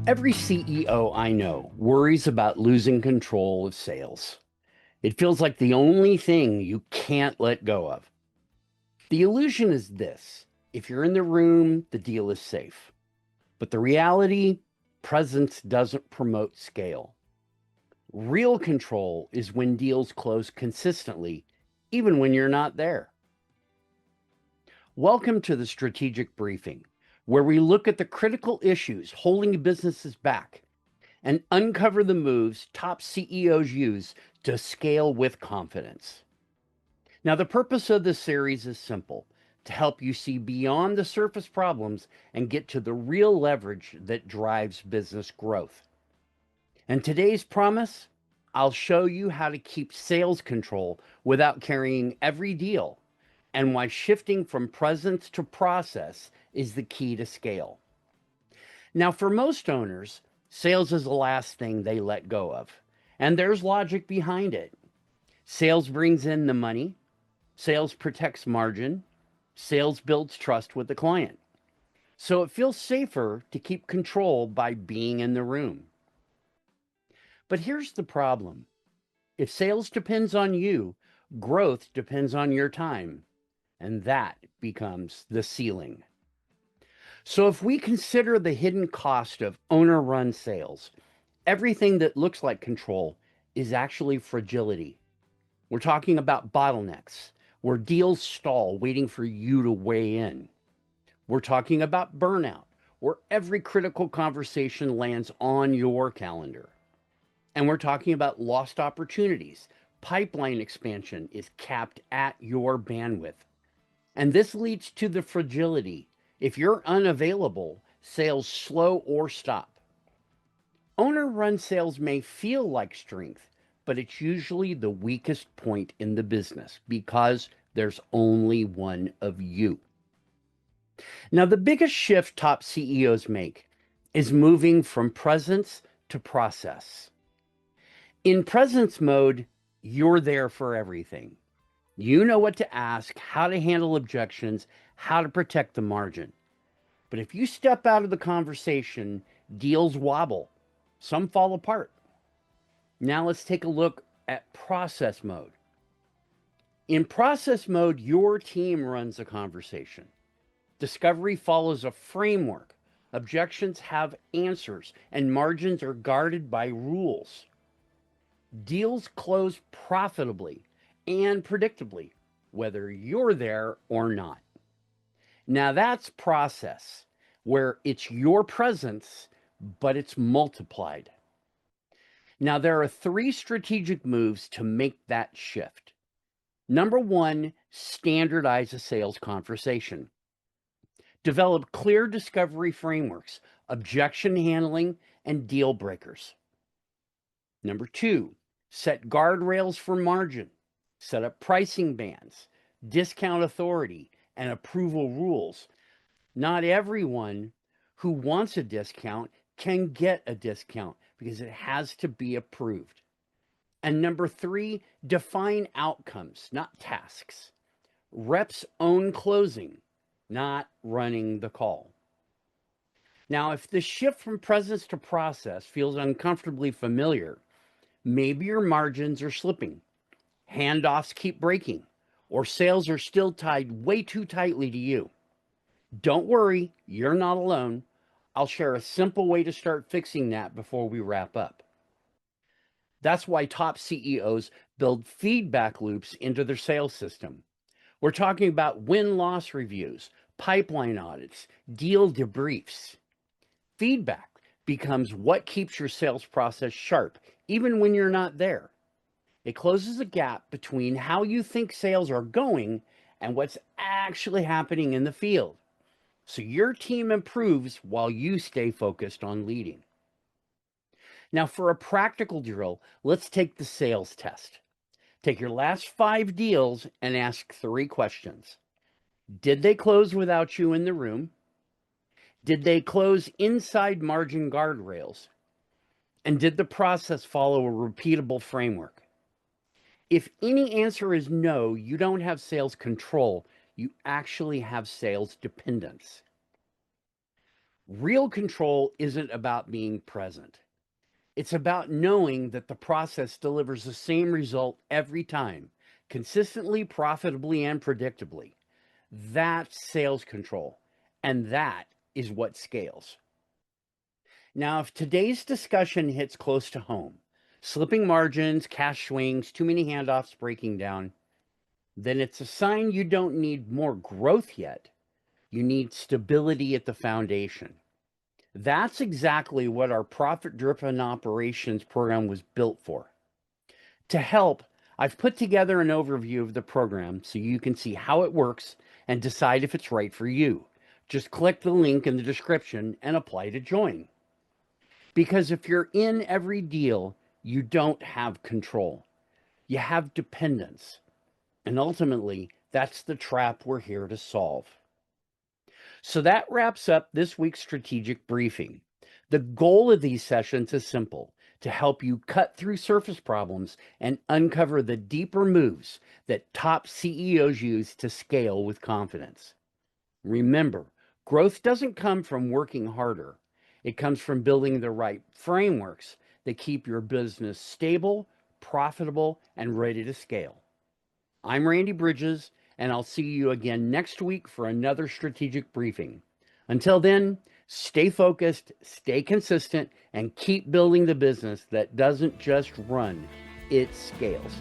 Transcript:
Every CEO I know worries about losing control of sales. It feels like the only thing you can't let go of. The illusion is this: if you're in the room, the deal is safe. But the reality, presence doesn't promote scale. Real control is when deals close consistently, even when you're not there. Welcome to the Strategic Briefing, where we look at the critical issues holding businesses back and uncover the moves top CEOs use to scale with confidence. Now, the purpose of this series is simple: to help you see beyond the surface problems and get to the real leverage that drives business growth. And today's promise: I'll show you how to keep sales control without carrying every deal, and why shifting from presence to process is the key to scale. Now, for most owners, sales is the last thing they let go of. And there's logic behind it. Sales brings in the money, sales protects margin, sales builds trust with the client. So it feels safer to keep control by being in the room. But here's the problem: if sales depends on you, growth depends on your time. And that becomes the ceiling. So if we consider the hidden cost of owner run sales, everything that looks like control is actually fragility. We're talking about bottlenecks, where deals stall waiting for you to weigh in. We're talking about burnout, where every critical conversation lands on your calendar. And we're talking about lost opportunities. Pipeline expansion is capped at your bandwidth. And this leads to the fragility. If you're unavailable, sales slow or stop. Owner run sales may feel like strength, but it's usually the weakest point in the business because there's only one of you. Now, the biggest shift top CEOs make is moving from presence to process. In presence mode, you're there for everything. You know what to ask, how to handle objections, how to protect the margin. But if you step out of the conversation, deals wobble, some fall apart. Now let's take a look at process mode. In process mode, your team runs the conversation. Discovery follows a framework. Objections have answers, and margins are guarded by rules. Deals close profitably and predictably, whether you're there or not. Now that's process, where it's your presence, but it's multiplied. Now, there are three strategic moves to make that shift. Number one, standardize a sales conversation. Develop clear discovery frameworks, objection handling, and deal breakers. Number two, set guardrails for margin. Set up pricing bands, discount authority, and approval rules. Not everyone who wants a discount can get a discount because it has to be approved. And number three, define outcomes, not tasks. Reps own closing, not running the call. Now, if the shift from presence to process feels uncomfortably familiar, maybe your margins are slipping, handoffs keep breaking, or sales are still tied way too tightly to you. Don't worry, you're not alone. I'll share a simple way to start fixing that before we wrap up. That's why top CEOs build feedback loops into their sales system. We're talking about win-loss reviews, pipeline audits, deal debriefs. Feedback becomes what keeps your sales process sharp, even when you're not there. It closes the gap between how you think sales are going and what's actually happening in the field. So your team improves while you stay focused on leading. Now, for a practical drill, let's take the sales test. Take your last 5 deals and ask 3 questions. Did they close without you in the room? Did they close inside margin guardrails? And did the process follow a repeatable framework? If any answer is no, you don't have sales control. You actually have sales dependence. Real control isn't about being present. It's about knowing that the process delivers the same result every time, consistently, profitably, and predictably. That's sales control. And that is what scales. Now, if today's discussion hits close to home, slipping margins, cash swings, too many handoffs breaking down, then it's a sign you don't need more growth yet. You need stability at the foundation. That's exactly what our profit driven operations program was built for. To help, I've put together an overview of the program so you can see how it works and decide if it's right for you. Just click the link in the description and apply to join. Because if you're in every deal, you don't have control. You have dependence. And ultimately, that's the trap we're here to solve. So that wraps up this week's strategic briefing. The goal of these sessions is simple: to help you cut through surface problems and uncover the deeper moves that top CEOs use to scale with confidence. Remember, growth doesn't come from working harder. It comes from building the right frameworks that keep your business stable, profitable, and ready to scale. I'm Randy Bridges, and I'll see you again next week for another strategic briefing. Until then, stay focused, stay consistent, and keep building the business that doesn't just run, it scales.